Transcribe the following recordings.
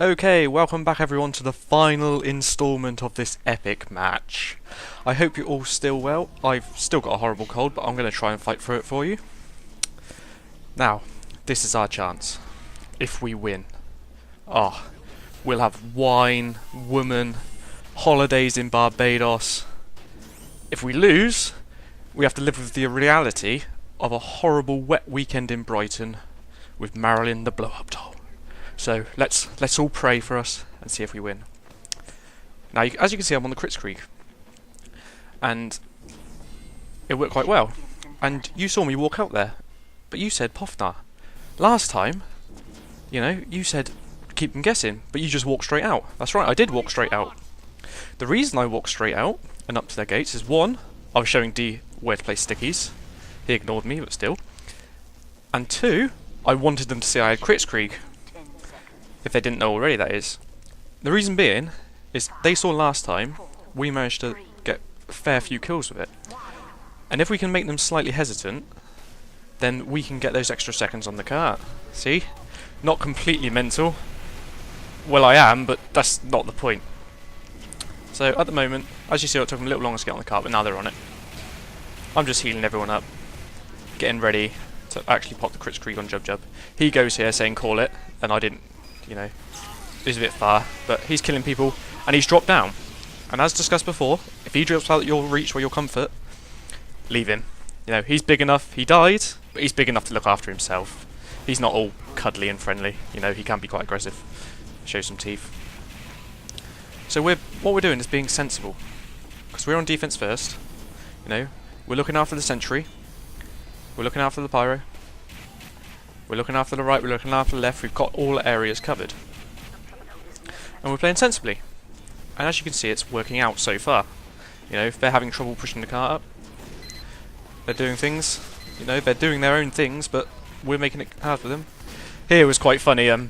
Okay, welcome back everyone to the final instalment of this epic match. I hope you're all still well. I've still got a horrible cold, but I'm going to try and fight through it for you. Now, this is our chance. If we win, we'll have wine, woman, holidays in Barbados. If we lose, we have to live with the reality of a horrible wet weekend in Brighton with Marilyn the blow-up doll. So let's all pray for us and see if we win. Now, as you can see, I'm on the crit streak, and it worked quite well. And you saw me walk out there, but you said Pofnar. Last time, you said keep them guessing, but you just walked straight out. That's right, I did walk straight out. The reason I walked straight out and up to their gates is, one, I was showing D where to place stickies. He ignored me, but still. And two, I wanted them to see I had crit streak. If they didn't know already, that is. The reason being is they saw last time we managed to get a fair few kills with it. And if we can make them slightly hesitant, then we can get those extra seconds on the cart. See? Not completely mental. Well, I am, but that's not the point. So at the moment, as you see, it took them a little longer to get on the cart, but now they're on it. I'm just healing everyone up, getting ready to actually pop the crit streak on Jub Jub. He goes here saying call it, and I didn't. He's a bit far, but he's killing people, and he's dropped down. And as discussed before, if he drops out your reach or your comfort, leave him. He's big enough. He died, but he's big enough to look after himself. He's not all cuddly and friendly. He can be quite aggressive. Show some teeth. So what we're doing is being sensible, because we're on defense first. We're looking after the sentry. We're looking after the pyro. We're looking after the right, we're looking after the left, we've got all areas covered. And we're playing sensibly. And as you can see, it's working out so far. If they're having trouble pushing the cart up, they're doing things, they're doing their own things, but we're making it hard for them. Here was quite funny, the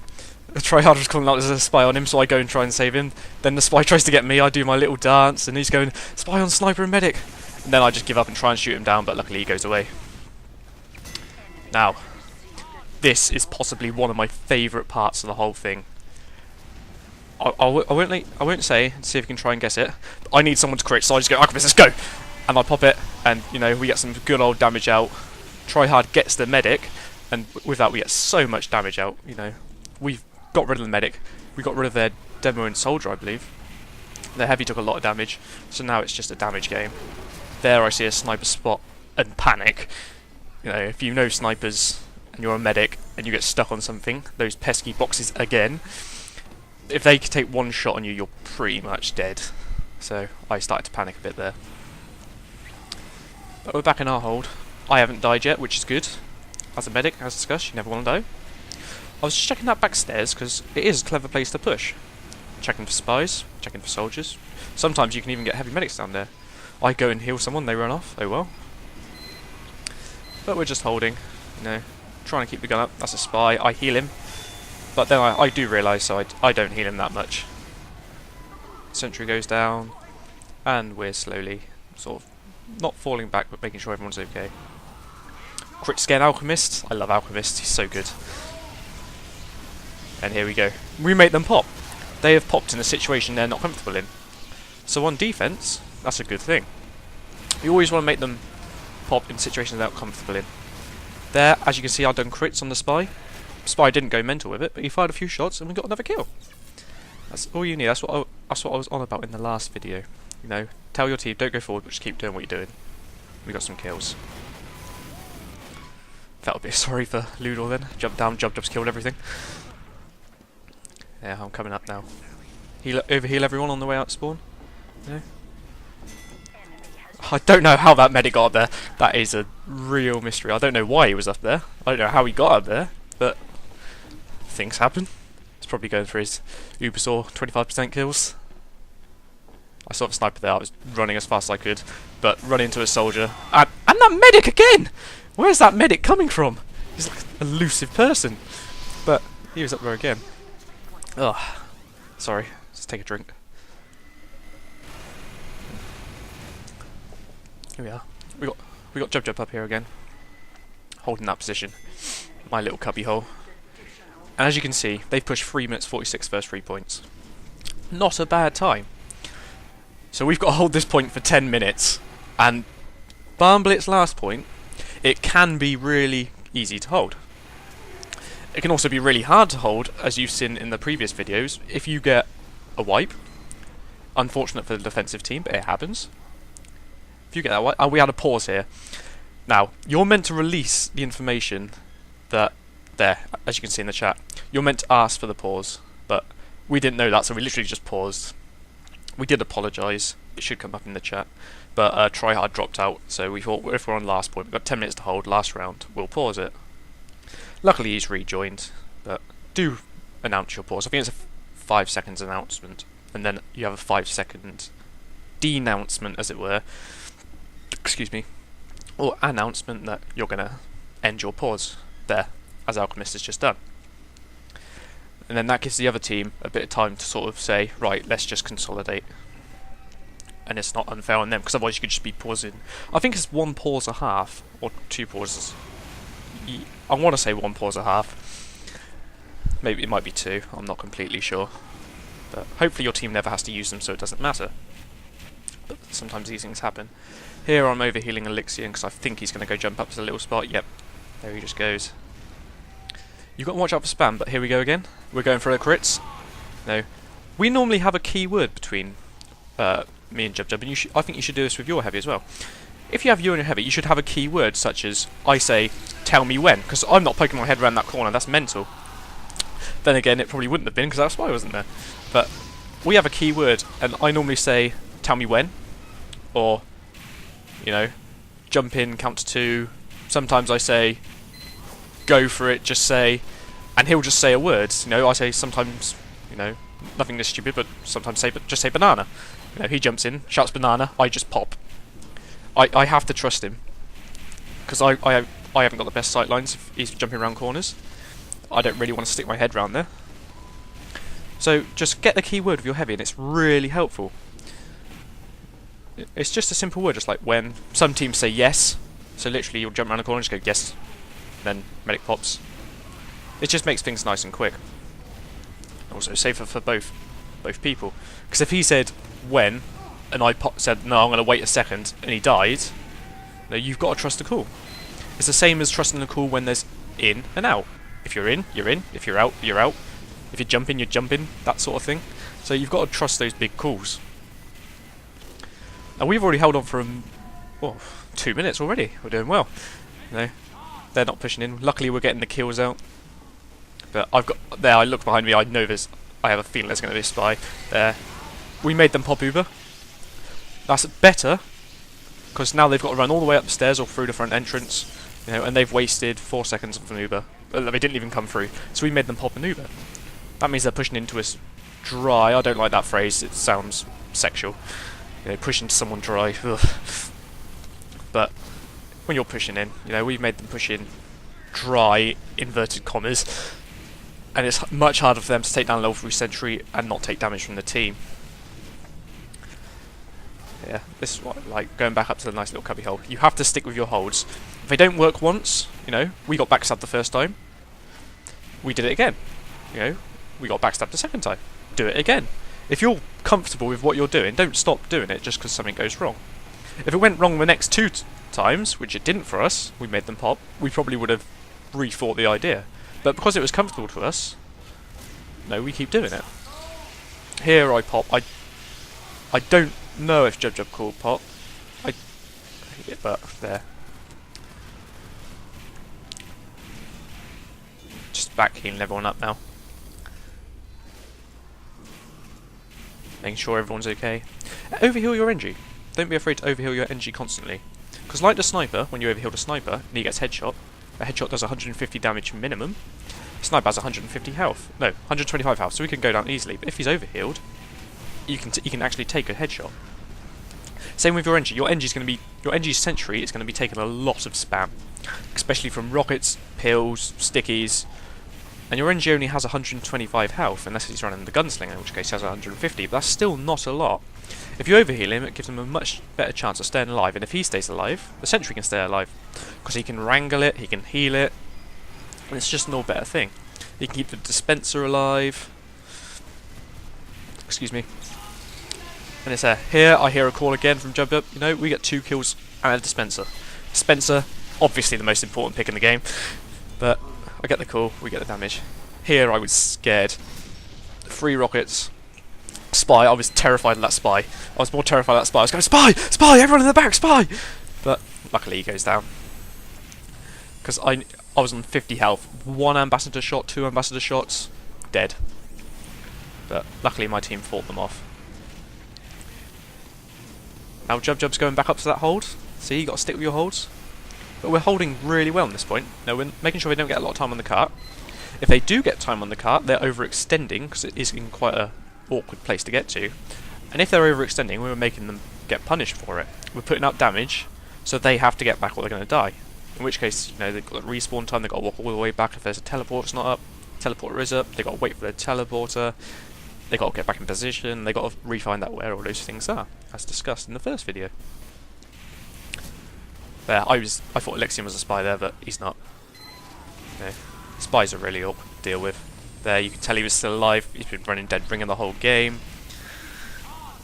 tryhard was calling out there's a spy on him, so I go and try and save him. Then the spy tries to get me, I do my little dance, and he's going, spy on sniper and medic! And then I just give up and try and shoot him down, but luckily he goes away. Now, this is possibly one of my favourite parts of the whole thing. I won't say and see if you can try and guess it, but I need someone to crit, so I just go, Archivist, let's go! And I pop it, and we get some good old damage out. Tryhard gets the medic, and with that we get so much damage out. We've got rid of the medic, we got rid of their demo and soldier, I believe. Their heavy took a lot of damage, so now it's just a damage game. There I see a sniper spot and panic. If you know snipers and you're a medic and you get stuck on something, those pesky boxes again, if they take one shot on you, you're pretty much dead. So I started to panic a bit there. But we're back in our hold. I haven't died yet, which is good. As a medic, as discussed, you never want to die. I was just checking that back stairs because it is a clever place to push. Checking for spies, checking for soldiers. Sometimes you can even get heavy medics down there. I go and heal someone, they run off, oh well. But we're just holding, trying to keep the gun up. That's a spy, I heal him. But then I do realise, so I don't heal him that much. Sentry goes down, and we're slowly, sort of, not falling back, but making sure everyone's okay. Crit scan Alchemist, I love Alchemist, he's so good. And here we go. We make them pop. They have popped in a situation they're not comfortable in. So on defense, that's a good thing. You always want to make them pop in situations they're not comfortable in. There, as you can see, I've done crits on the spy. Spy didn't go mental with it, but he fired a few shots and we got another kill. That's all you need. That's what I was on about in the last video. Tell your team, don't go forward, but just keep doing what you're doing. We got some kills. Felt a bit sorry for Ludor then. Jumped down, Jub Jub's killed everything. Yeah, I'm coming up now. Overheal everyone on the way out to spawn. I don't know how that medic got up there. That is a real mystery. I don't know why he was up there. I don't know how he got up there, but things happen. He's probably going for his Ubersaw 25% kills. I saw the sniper there. I was running as fast as I could, but run into a soldier. And that medic again! Where's that medic coming from? He's like an elusive person. But he was up there again. Ugh. Sorry. Let's take a drink. Here we are. We got Jub Jub up here again, holding that position. My little cubby hole. And as you can see, they've pushed 3 minutes 46 first 3 points. Not a bad time. So we've got to hold this point for 10 minutes. And Barnblitz's last point, it can be really easy to hold. It can also be really hard to hold, as you've seen in the previous videos, if you get a wipe. Unfortunate for the defensive team, but it happens. If you get that wipe... Oh, we had a pause here. Now, you're meant to release the information that... There, as you can see in the chat. You're meant to ask for the pause, but we didn't know that, so we literally just paused. We did apologise. It should come up in the chat. But Tryhard dropped out, so we thought if we're on last point, we've got 10 minutes to hold, last round, we'll pause it. Luckily he's rejoined, but do announce your pause. I think it's a 5 seconds announcement, and then you have a 5-second denouncement, as it were. Excuse me. Or announcement that you're going to end your pause. There, as Alchemist has just done. And then that gives the other team a bit of time to sort of say, right, let's just consolidate. And it's not unfair on them, because otherwise you could just be pausing. I think it's 1 pause a half, or 2 pauses. I want to say 1 pause a half. Maybe it might be 2, I'm not completely sure. But hopefully your team never has to use them, so it doesn't matter. But sometimes these things happen. Here I'm overhealing Elixion, because I think he's going to go jump up to the little spot. Yep, there he just goes. You've got to watch out for spam, but here we go again. We're going for the crits. No. We normally have a keyword between me and Jub, and I think you should do this with your heavy as well. If you have you and your heavy, you should have a keyword such as, I say, tell me when, because I'm not poking my head around that corner, that's mental. Then again, it probably wouldn't have been, because that spy wasn't there. But we have a keyword, and I normally say, tell me when, or, you know, jump in, count to 2. Sometimes I say, go for it, just say, and he'll just say a word. You know, I say sometimes, you know, nothing this stupid, but sometimes just say banana. You know, he jumps in, shouts banana, I just pop. I have to trust him, because I haven't got the best sight lines if he's jumping around corners. I don't really want to stick my head round there. So just get the keyword with your heavy, and it's really helpful. It's just a simple word, just like when. Some teams say yes, so literally you'll jump around the corner and just go yes, then medic pops. It just makes things nice and quick. Also safer for both people. Because if he said when, and I said no, I'm going to wait a second, and he died, no, you've got to trust the call. It's the same as trusting the call when there's in and out. If you're in, you're in. If you're out, you're out. If you're jumping, you're jumping. That sort of thing. So you've got to trust those big calls. And we've already held on for 2 minutes already. We're doing well. You know, they're not pushing in. Luckily, we're getting the kills out. But I've got there. I look behind me. I know there's. I have a feeling there's going to be a spy there. We made them pop Uber. That's better, because now they've got to run all the way up the stairs or through the front entrance, you know, and they've wasted 4 seconds of an Uber. They didn't even come through, so we made them pop an Uber. That means they're pushing into us dry. I don't like that phrase, it sounds sexual. You know, pushing someone dry. Ugh. But when you're pushing in, you know, we've made them push in dry, inverted commas, and it's much harder for them to take down a level 3 sentry and not take damage from the team. Yeah, this is what, like, going back up to the nice little cubby hole. You have to stick with your holds. If they don't work once, you know, we got backstabbed the first time. We did it again. You know, we got backstabbed the second time. Do it again. If you're comfortable with what you're doing, don't stop doing it just because something goes wrong. If it went wrong the next 2 times, which it didn't for us, we made them pop, we probably would have rethought the idea. But because it was comfortable to us, no, we keep doing it. Here I pop. I don't know if Jub called pop. But there. Just back healing everyone up now. Making sure everyone's okay. Overheal your NG. Don't be afraid to overheal your NG constantly. Because like the sniper, when you overheal the sniper and he gets headshot, a headshot does 150 damage minimum. Sniper has 150 health. No, 125 health, so he can go down easily. But if he's overhealed, you can actually take a headshot. Same with your NG. Your NG's sentry is going to be taking a lot of spam, especially from rockets, pills, stickies. And your NG only has 125 health, unless he's running the gunslinger, in which case he has 150. But that's still not a lot. If you overheal him, it gives him a much better chance of staying alive. And if he stays alive, the sentry can stay alive, because he can wrangle it, he can heal it, and it's just no better thing. He can keep the dispenser alive. Excuse me. And it's there. Here, I hear a call again from Jub Jub. You know, we get 2 kills and a dispenser. Dispenser, obviously the most important pick in the game. But I get the call, we get the damage. Here, I was scared. 3 rockets. Spy, I was terrified of that spy. I was more terrified of that spy. I was going, spy! Spy! Everyone in the back, spy! But luckily he goes down. Because I was on 50 health. 1 ambassador shot, 2 ambassador shots, dead. But luckily my team fought them off. Now Jub Jub's going back up to that hold. See, you got to stick with your holds. But we're holding really well at this point. Now we're making sure they don't get a lot of time on the cart. If they do get time on the cart, they're overextending, because it is in quite a awkward place to get to. And if they're overextending, we're making them get punished for it. We're putting out damage, so they have to get back or they're going to die. In which case, you know, they've got respawn time, they've got to walk all the way back if there's a teleport that's not up. Teleporter is up, they've got to wait for their teleporter, they've got to get back in position, they've got to re-find out where all those things are, as discussed in the first video. There, I thought Alexian was a spy there, but he's not. You know, spies are really awkward to deal with. There, you can tell he was still alive, he's been running dead ringer the whole game.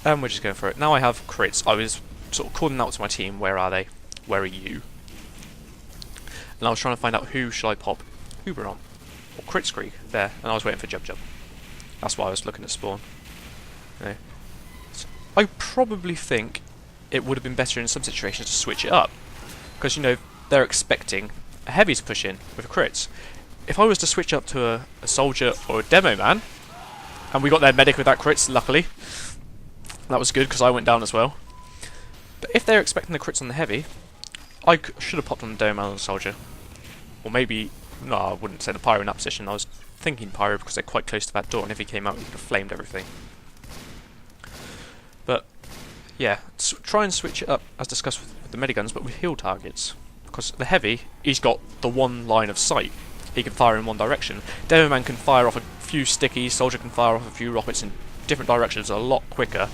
And we're just going for it. Now I have crits. I was sort of calling out to my team, where are they? Where are you? And I was trying to find out who should I pop Uber on. Or Crit Screek, there, and I was waiting for Jub Jub. That's why I was looking at spawn. You know. So I probably think it would have been better in some situations to switch it up. Because, you know, they're expecting a heavy to push in with crits. If I was to switch up to a soldier or a demo man, and we got their medic with that crits, luckily, that was good because I went down as well. But if they're expecting the crits on the heavy, I should have popped on the demo man or the soldier. Or maybe, no, I wouldn't say the pyro in that position. I was thinking pyro because they're quite close to that door, and if he came out, he could have flamed everything. But yeah, try and switch it up as discussed with the mediguns, but with heal targets. Because the heavy, he's got the one line of sight. He can fire in one direction. Demo man can fire off a few stickies, soldier can fire off a few rockets in different directions a lot quicker,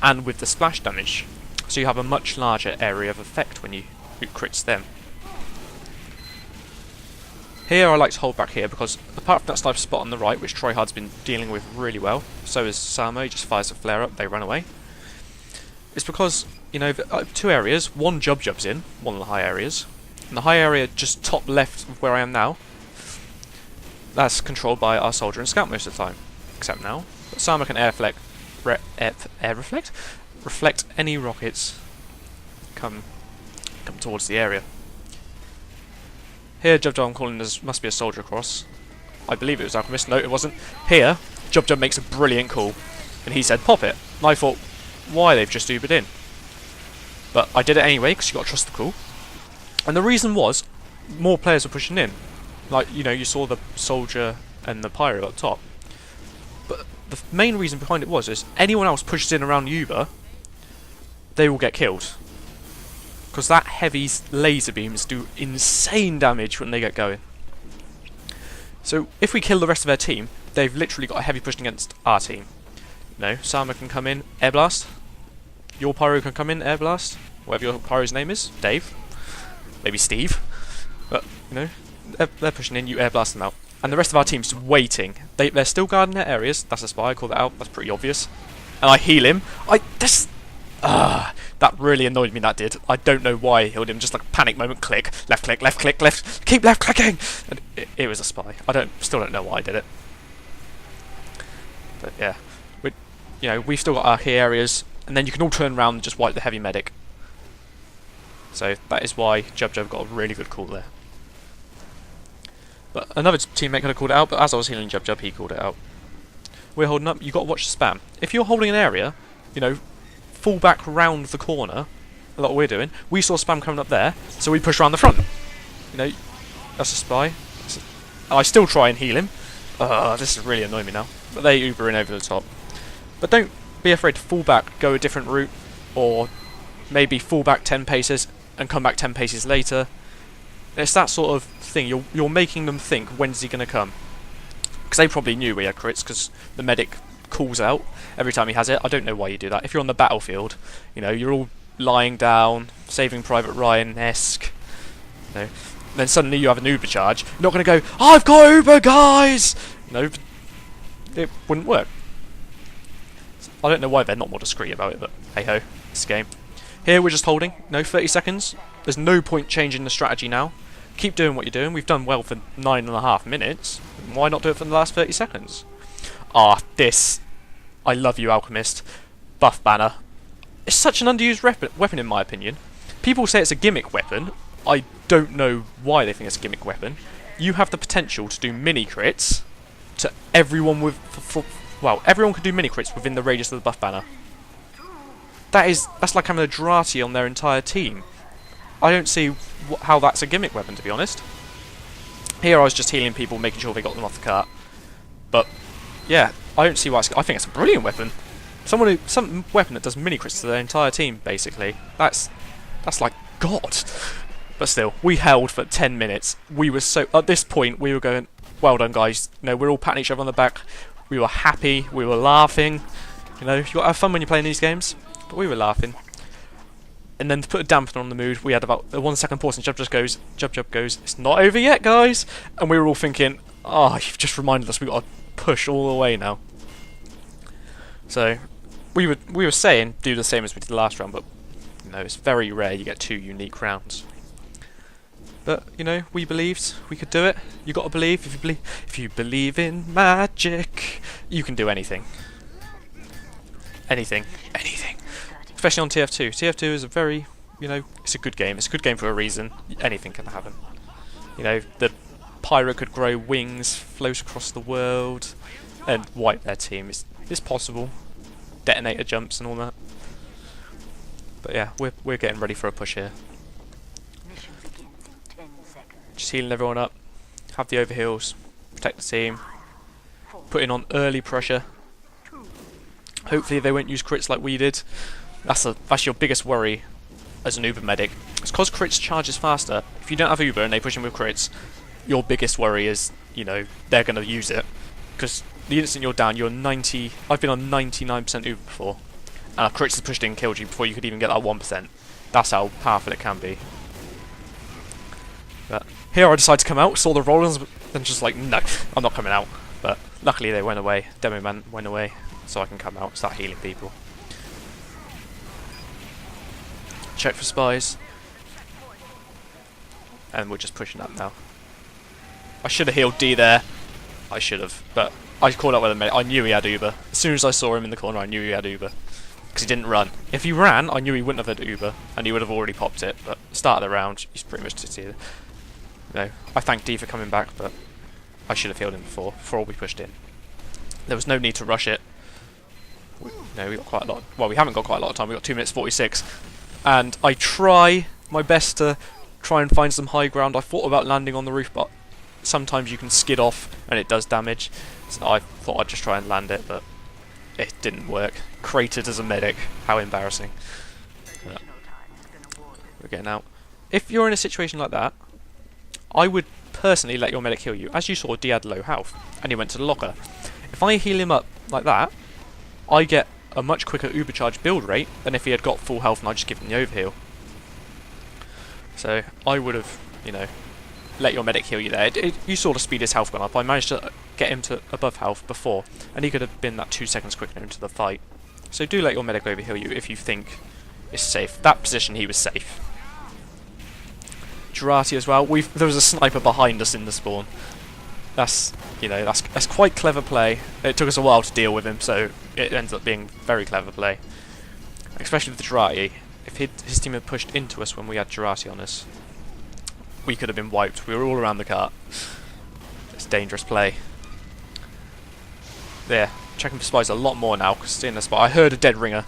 and with the splash damage. So you have a much larger area of effect when you crits them. Here I like to hold back here because apart from that sniper spot on the right, which Tryhard's been dealing with really well, so is Samo, he just fires a flare up, they run away. It's because, you know, 2 areas, one Jub Jub's in, one of the high areas, and the high area just top left of where I am now, that's controlled by our soldier and scout most of the time, except now. But Samo can reflect any rockets come towards the area. Here, Jub Jub, I'm calling this must be a soldier across. I believe it was Alchemist. No, it wasn't. Here, Jub Jub makes a brilliant call, and he said, "Pop it." And I thought, why they've just Ubered in? But I did it anyway because you got to trust the call. And the reason was, more players were pushing in. Like, you know, you saw the soldier and the pyro up top. But the main reason behind it was is anyone else pushes in around Uber, they will get killed. Because that heavy laser beams do insane damage when they get going. So if we kill the rest of their team, they've literally got a heavy pushing against our team. No, Sama can come in, air blast. Your pyro can come in, air blast. Whatever your pyro's name is, Dave, maybe Steve. But you know, they're pushing in, you air blast them out, and the rest of our team's waiting. They're still guarding their areas. That's a spy. I call that out. That's pretty obvious. And I heal him. That really annoyed me, that did. I don't know why I healed him, just like a panic moment, click, left click, left click, left, keep left clicking! And it was a spy. Still don't know why I did it. But yeah, we've still got our key areas, and then you can all turn around and just wipe the heavy medic. So that is why Jub Jub got a really good call there. But another teammate could have called it out, but as I was healing Jub Jub, he called it out. We're holding up, you've got to watch the spam. If you're holding an area, you know, fall back round the corner, a lot of what we're doing. We saw spam coming up there, so we push around the front. You know, that's a spy. And I still try and heal him. This is really annoying me now. But they Uber in over the top. But don't be afraid to fall back, go a different route, or maybe fall back 10 paces and come back 10 paces later. It's that sort of thing. You're making them think, when's he going to come? Because they probably knew we had crits, because the medic calls out every time he has it. I don't know why you do that. If you're on the battlefield, you know, you're all lying down, Saving Private Ryan-esque. You know, then suddenly you have an Uber charge. You're not going to go, I've got Uber, guys! No, it wouldn't work. I don't know why they're not more discreet about it, but hey ho, it's a game. Here we're just holding, 30 seconds. There's no point changing the strategy now. Keep doing what you're doing. We've done well for 9.5 minutes. Why not do it for the last 30 seconds? Ah, this. I love you, Alchemist. Buff banner. It's such an underused weapon in my opinion. People say it's a gimmick weapon. I don't know why they think it's a gimmick weapon. You have the potential to do mini crits to everyone with... well, everyone can do mini crits within the radius of the buff banner. That's like having a Drati on their entire team. I don't see how that's a gimmick weapon, to be honest. Here I was just healing people, making sure they got them off the cart. But, yeah, I don't see why I think it's a brilliant weapon. Some weapon that does mini crits to their entire team, basically. That's like God. But still, we held for 10 minutes. We were so... At this point, we were going, well done, guys. We're all patting each other on the back. We were happy. We were laughing. You got to have fun when you're playing these games. But we were laughing. And then to put a dampener on the mood, we had about a 1 second pause and Jub goes, it's not over yet, guys! And we were all thinking, oh, you've just reminded us we've got to push all the way now. So, we were saying, do the same as we did the last round, but, it's very rare you get 2 unique rounds. But, we believed we could do it. You got to believe. If you believe in magic, you can do anything. Anything. Especially on TF2. TF2 is a very, it's a good game. It's a good game for a reason. Anything can happen. The pirate could grow wings, float across the world, and wipe their team. It's possible. Detonator jumps and all that. But yeah, we're getting ready for a push here. Just healing everyone up. Have the overheals. Protect the team. Putting on early pressure. Hopefully they won't use crits like we did. That's your biggest worry as an Uber medic. It's because crits charges faster. If you don't have Uber and they push in with crits, your biggest worry is, they're going to use it. Because the instant you're down, you're 90... I've been on 99% Uber before. And crits has pushed in and killed you before you could even get that 1%. That's how powerful it can be. But here I decided to come out, saw the rollers, and just like, no, I'm not coming out. But luckily they went away. Demo man went away, so I can come out and start healing people. Check for spies. And we're just pushing up now. I should have healed D there. I should have, but I called up with him. I knew he had Uber. As soon as I saw him in the corner, I knew he had Uber. Because he didn't run. If he ran, I knew he wouldn't have had Uber, and he would have already popped it. But start of the round, he's pretty much just here. I thank D for coming back, but I should have healed him before we pushed in. There was no need to rush it. We got quite a lot. Well, we haven't got quite a lot of time. We got 2 minutes 46. And I try my best to try and find some high ground. I thought about landing on the roof, but sometimes you can skid off and it does damage. So I thought I'd just try and land it, but it didn't work. Cratered as a medic. How embarrassing. We're getting out. If you're in a situation like that, I would personally let your medic heal you. As you saw, D had low health, and he went to the locker. If I heal him up like that, I get a much quicker Uber charge build rate than if he had got full health and I just give him the overheal. So I would have, let your medic heal you there. You saw the speed his health gone up. I managed to get him to above health before, and he could have been that 2 seconds quicker into the fight. So do let your medic overheal you if you think it's safe. That position he was safe. Girati as well. There was a sniper behind us in the spawn. That's quite clever play. It took us a while to deal with him, so it ends up being very clever play. Especially with the Girati. If his team had pushed into us when we had Girati on us, we could have been wiped. We were all around the cart. It's dangerous play. There, checking for spies a lot more now, because seeing the spy. I heard a dead ringer.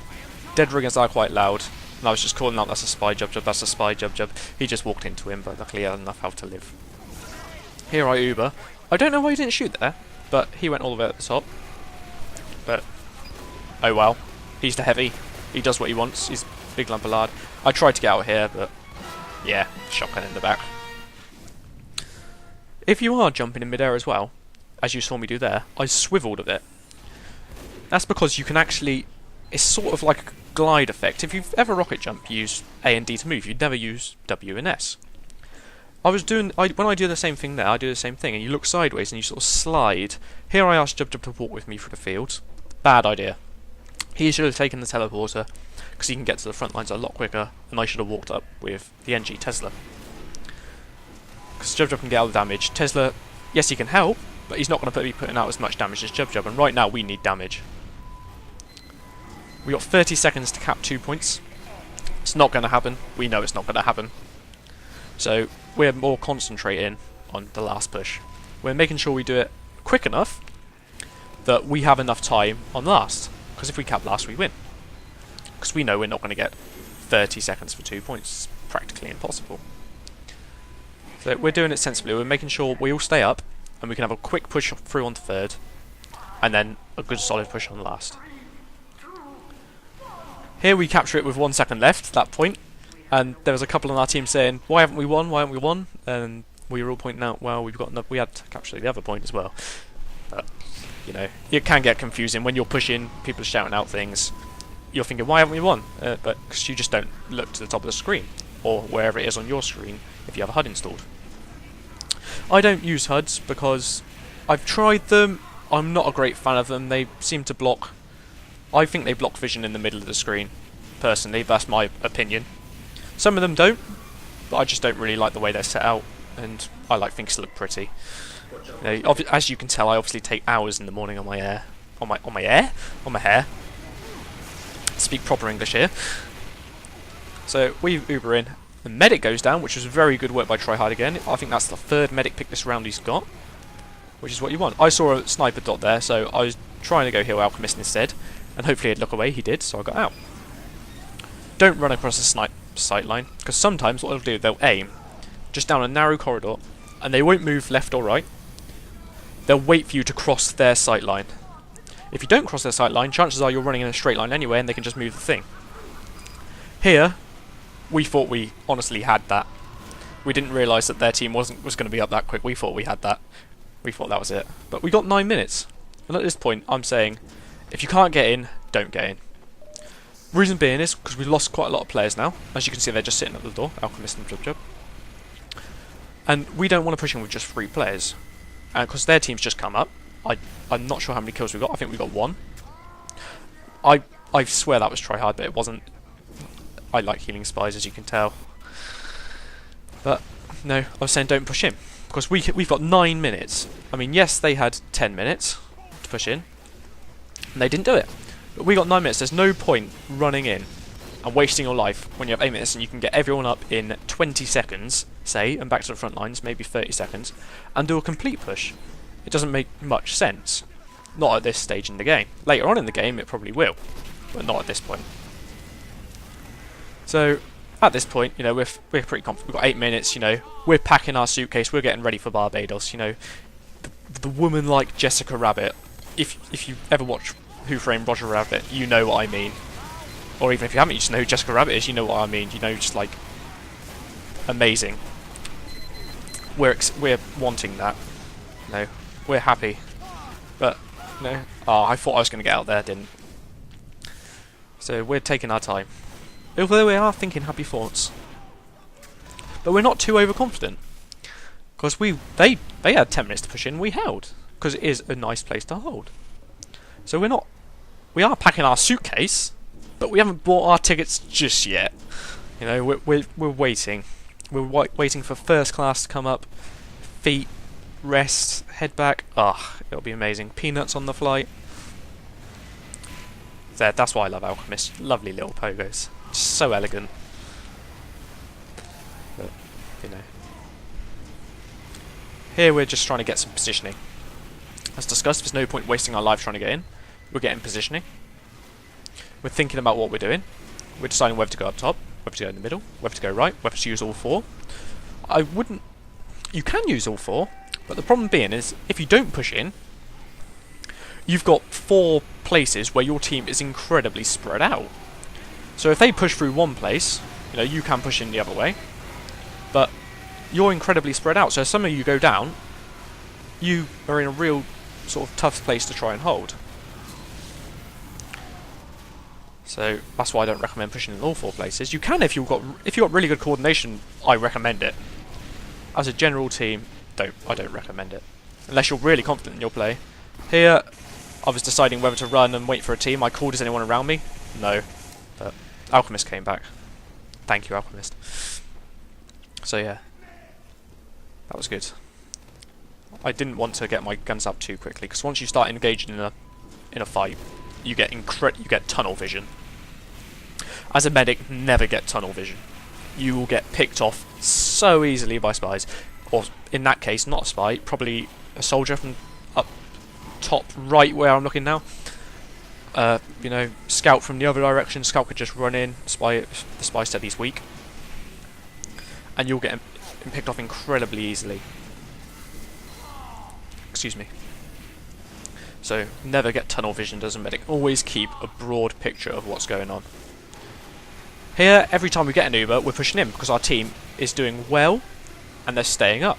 Dead ringers are quite loud. And I was just calling out, that's a spy, Jub, that's a spy, Jub. He just walked into him, but luckily he had enough health to live. Here I Uber. I don't know why he didn't shoot there, but he went all the way at the top. But, oh well. He's the heavy. He does what he wants. He's a big lump of lard. I tried to get out here, but yeah, shotgun in the back. If you are jumping in midair as well, as you saw me do there, I swiveled a bit. That's because you can actually... It's sort of like a glide effect. If you've ever rocket jump, you use A and D to move. You'd never use W and S. when I do the same thing there, I do the same thing, and you look sideways and you sort of slide. Here I asked Jub Jub to walk with me through the field. Bad idea. He should have taken the teleporter, because he can get to the front lines a lot quicker, and I should have walked up with the NG Tesla. Because Jub Jub can get all the damage. Tesla, yes, he can help, but he's not going to be putting out as much damage as Jub Jub, and right now we need damage. We got 30 seconds to cap 2 points. It's not going to happen. We know it's not going to happen. So we're more concentrating on the last push. We're making sure we do it quick enough that we have enough time on last. Because if we cap last, we win. Because we know we're not going to get 30 seconds for 2 points. It's practically impossible. So we're doing it sensibly. We're making sure we all stay up and we can have a quick push through on third and then a good solid push on last. Here we capture it with 1 second left at that point, and there was a couple on our team saying, "Why haven't we won? Why haven't we won?" And we were all pointing out, "Well, we had to capture the other point as well." But you know, it can get confusing when you're pushing. People are shouting out things. You're thinking, "Why haven't we won?" But because you just don't look to the top of the screen or wherever it is on your screen if you have a HUD installed. I don't use HUDs because I've tried them. I'm not a great fan of them. They seem to block. I think they block vision in the middle of the screen. Personally, that's my opinion. Some of them don't, but I just don't really like the way they're set out, and I like things to look pretty. You know, as you can tell, I obviously take hours in the morning on my hair. On my hair. Speak proper English here. So we Uber in. The medic goes down, which was very good work by Tryhard again. I think that's the 3rd medic pick this round he's got, which is what you want. I saw a sniper dot there, so I was trying to go heal Alchemist instead. And hopefully he'd look away, he did, so I got out. Don't run across a snipe sight line, because sometimes what they'll do, they'll aim just down a narrow corridor, and they won't move left or right. They'll wait for you to cross their sight line. If you don't cross their sight line, chances are you're running in a straight line anyway, and they can just move the thing. Here, we thought we honestly had that. We didn't realise that their team was going to be up that quick. We thought we had that. We thought that was it. But we got 9 minutes. And at this point, I'm saying, if you can't get in, don't get in. Reason being is because we've lost quite a lot of players now. As you can see, they're just sitting at the door, Alchemist and Jub Jub. And we don't want to push in with just 3 players. And because their team's just come up, I'm not sure how many kills we got. I think we got 1. I swear that was Tryhard, but it wasn't. I like healing spies, as you can tell. But no, I was saying don't push in because we've got 9 minutes. I mean, yes, they had 10 minutes to push in. And they didn't do it. But we got 9 minutes. There's no point running in and wasting your life when you have 8 minutes and you can get everyone up in 20 seconds, say, and back to the front lines, maybe 30 seconds, and do a complete push. It doesn't make much sense. Not at this stage in the game. Later on in the game, it probably will, but not at this point. So, at this point, you know, we're pretty confident. We've got 8 minutes, you know, we're packing our suitcase, we're getting ready for Barbados, you know. The woman like Jessica Rabbit. If you ever watch Who Framed Roger Rabbit, you know what I mean. Or even if you haven't, you just know who Jessica Rabbit is, you know what I mean. You know, just like amazing. We're wanting that. No, we're happy. But no, I thought I was going to get out there, didn't. So we're taking our time. Although we are thinking happy thoughts. But we're not too overconfident. Because they had 10 minutes to push in, we held. Because it is a nice place to hold. So we are packing our suitcase, but we haven't bought our tickets just yet. You know, we're waiting. We're waiting for first class to come up. Feet, rest, head back. It'll be amazing. Peanuts on the flight. That's why I love Alchemist. Lovely little pogos. Just so elegant. But, you know. Here we're just trying to get some positioning. As discussed, there's no point wasting our lives trying to get in. We're getting positioning. We're thinking about what we're doing. We're deciding whether to go up top, whether to go in the middle, whether to go right, whether to use all 4. You can use all 4, but the problem being is, if you don't push in, you've got 4 places where your team is incredibly spread out. So if they push through one place, you know, you can push in the other way, but you're incredibly spread out. So if some of you go down, you are in a real sort of tough place to try and hold. So that's why I don't recommend pushing in all 4 places. You can if you've got really good coordination. I recommend it. as a general team, I don't recommend it. Unless you're really confident in your play. Here, I was deciding whether to run and wait for a team. I called, is anyone around me? No. But Alchemist came back. Thank you, Alchemist. So yeah. That was good. I didn't want to get my guns up too quickly, because once you start engaging in a fight, you get tunnel vision. As a medic, never get tunnel vision. You will get picked off so easily by spies. Or, in that case, not a spy, probably a soldier from up top right where I'm looking now. You know, scout from the other direction. Scout could just run in. The spy said he's weak. And you'll get him picked off incredibly easily. Excuse me. So, never get tunnel vision as a medic. Always keep a broad picture of what's going on. Here, every time we get an Uber, we're pushing in because our team is doing well and they're staying up.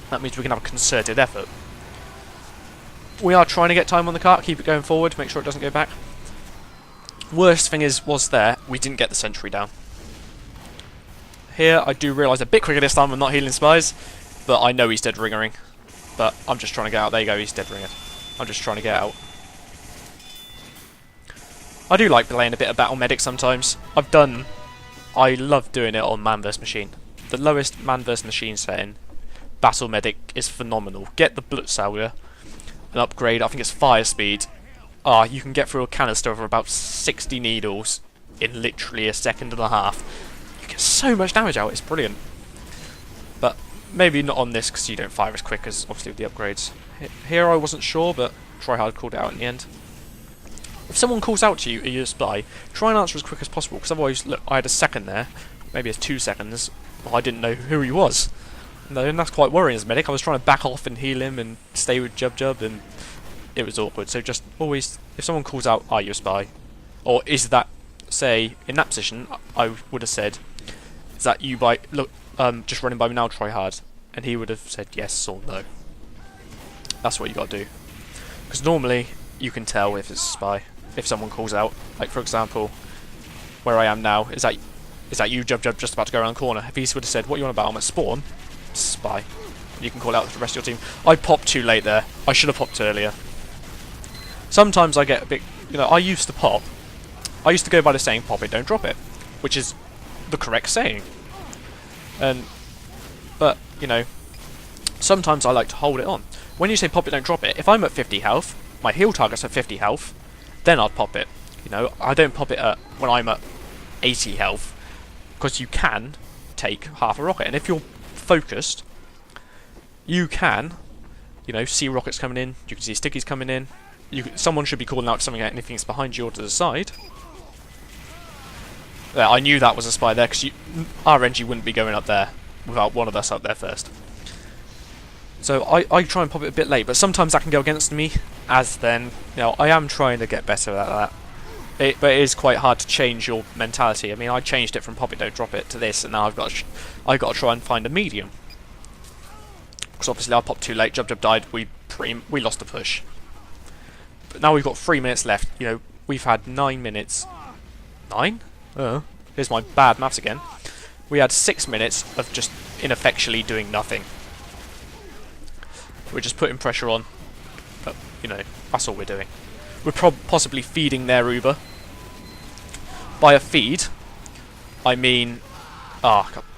That means we can have a concerted effort. We are trying to get time on the cart, keep it going forward, make sure it doesn't go back. Worst thing was we didn't get the sentry down. Here, I do realise a bit quicker this time I'm not healing spies, but I know he's dead ringering. But I'm just trying to get out. There you go, he's dead ringered. I'm just trying to get out. I do like playing a bit of Battle Medic sometimes. I love doing it on Man vs Machine. The lowest Man vs Machine setting, Battle Medic is phenomenal. Get the Blutsauger, an upgrade, I think it's fire speed. You can get through a canister of about 60 needles in literally a second and a half. You get so much damage out, it's brilliant. But maybe not on this because you don't fire as quick as obviously with the upgrades. Here I wasn't sure, but Tryhard called it out in the end. If someone calls out to you, are you a spy, try and answer as quick as possible, because otherwise, look, I had a second there, maybe it's 2 seconds, well, I didn't know who he was. No, and that's quite worrying as a medic. I was trying to back off and heal him and stay with Jub, and it was awkward. So just always, if someone calls out, are you a spy? Or is that, say, in that position, I would have said, is that you just running by me now, try hard. And he would have said yes or no. That's what you got to do. Because normally, you can tell if it's a spy. If someone calls out, like for example, where I am now, is that you, Jub, just about to go around the corner? If he would have said, what you on about, I'm at spawn, spy. You can call out to the rest of your team. I popped too late there. I should have popped earlier. Sometimes I get a bit, I used to pop. I used to go by the saying, pop it, don't drop it, which is the correct saying. But, sometimes I like to hold it on. When you say pop it, don't drop it, if I'm at 50 health, my heal target's at 50 health, then I'd pop it. I don't pop it when I'm at 80 health, because you can take half a rocket, and if you're focused, you can, see rockets coming in, you can see stickies coming in, someone should be calling out something, anything's behind you or to the side. Yeah, I knew that was a spy there, because RNG wouldn't be going up there without one of us up there first. So I try and pop it a bit late, but sometimes that can go against me, as then, I am trying to get better at that. But it is quite hard to change your mentality. I mean, I changed it from pop it, don't drop it to this, and now I've got to try and find a medium. Because obviously I popped too late, Jub died, we lost the push. But now we've got 3 minutes left. We've had 9 minutes. 9? Here's my bad maths again. We had 6 minutes of just ineffectually doing nothing. We're just putting pressure on, but that's all we're doing. We're possibly feeding their Uber. By a feed, I mean,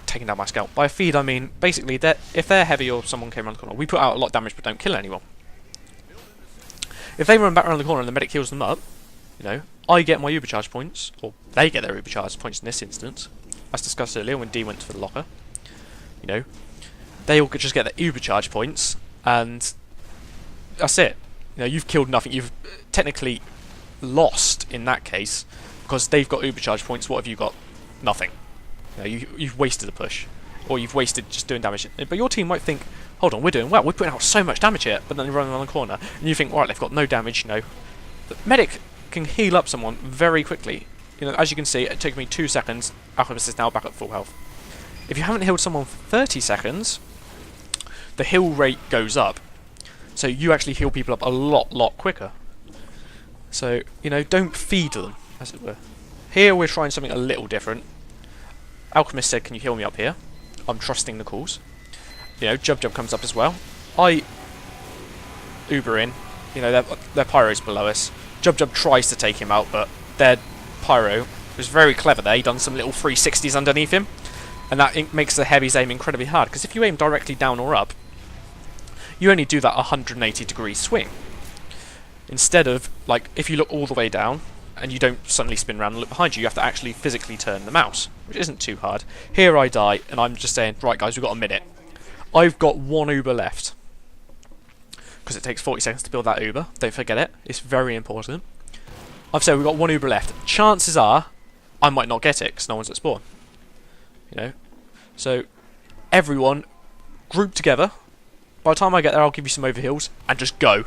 taking down my scout. By a feed, I mean basically if they're heavy or someone came around the corner, we put out a lot of damage but don't kill anyone. If they run back around the corner and the medic heals them up, I get my Uber charge points, or they get their Uber charge points in this instance, as discussed earlier when D went for the locker. They all just get their Uber charge points. And that's it. You've killed nothing. You've technically lost in that case because they've got Uber charge points. What have you got? Nothing. You've wasted a push, or you've wasted just doing damage. But your team might think, hold on, we're doing well. We're putting out so much damage here. But then they're running around the corner, and you think, all right, they've got no damage. The medic can heal up someone very quickly. As you can see, it took me 2 seconds. Alchemist is now back at full health. If you haven't healed someone for 30 seconds. The heal rate goes up, so you actually heal people up a lot quicker. So, don't feed them, as it were. Here we're trying something a little different. Alchemist said, can you heal me up here? I'm trusting the calls. you know, Jub comes up as well. I Uber in. You know, their pyro's below us. Jub tries to take him out, but their pyro was very clever there. He done some little 360s underneath him, and that makes the heavies aim incredibly hard, because if you aim directly down or up, you only do that 180-degree swing. Instead of, like, if you look all the way down, and you don't suddenly spin around and look behind you, you have to actually physically turn the mouse, which isn't too hard. Here I die, and I'm just saying, right guys, we've got a minute. I've got one Uber left, because it takes 40 seconds to build that Uber. Don't forget it. It's very important. I've said we've got one Uber left. Chances are I might not get it because no one's at spawn. You know? So, everyone, group together. By the time I get there, I'll give you some overheals and just go.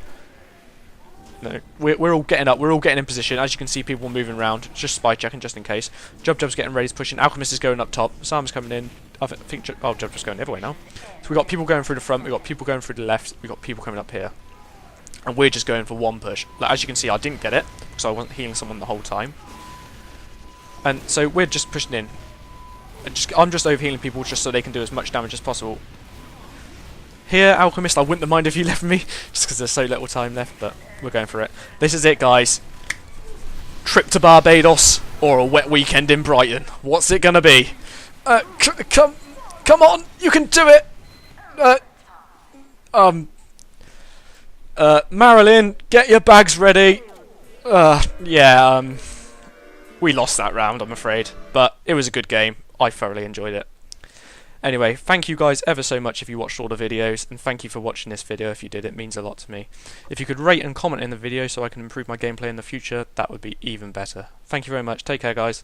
No, we're all getting up. We're all getting in position. As you can see, people moving around. Just spy checking just in case. Jub's getting ready to push in. Alchemist is going up top. Sam's coming in. I think Jub's going the other way now. So we've got people going through the front. We've got people going through the left. We've got people coming up here. And we're just going for one push. Like, as you can see, I didn't get it because I wasn't healing someone the whole time. And so we're just pushing in. I'm just overhealing people just so they can do as much damage as possible. Here, Alchemist, I wouldn't mind if you left me, just because there's so little time left, but we're going for it. This is it, guys. Trip to Barbados, or a wet weekend in Brighton. What's it gonna be? Come on, you can do it! Marilyn, get your bags ready. We lost that round, I'm afraid, but it was a good game. I thoroughly enjoyed it. Anyway, thank you guys ever so much if you watched all the videos, and thank you for watching this video if you did. It means a lot to me. If you could rate and comment in the video so I can improve my gameplay in the future, that would be even better. Thank you very much. Take care, guys.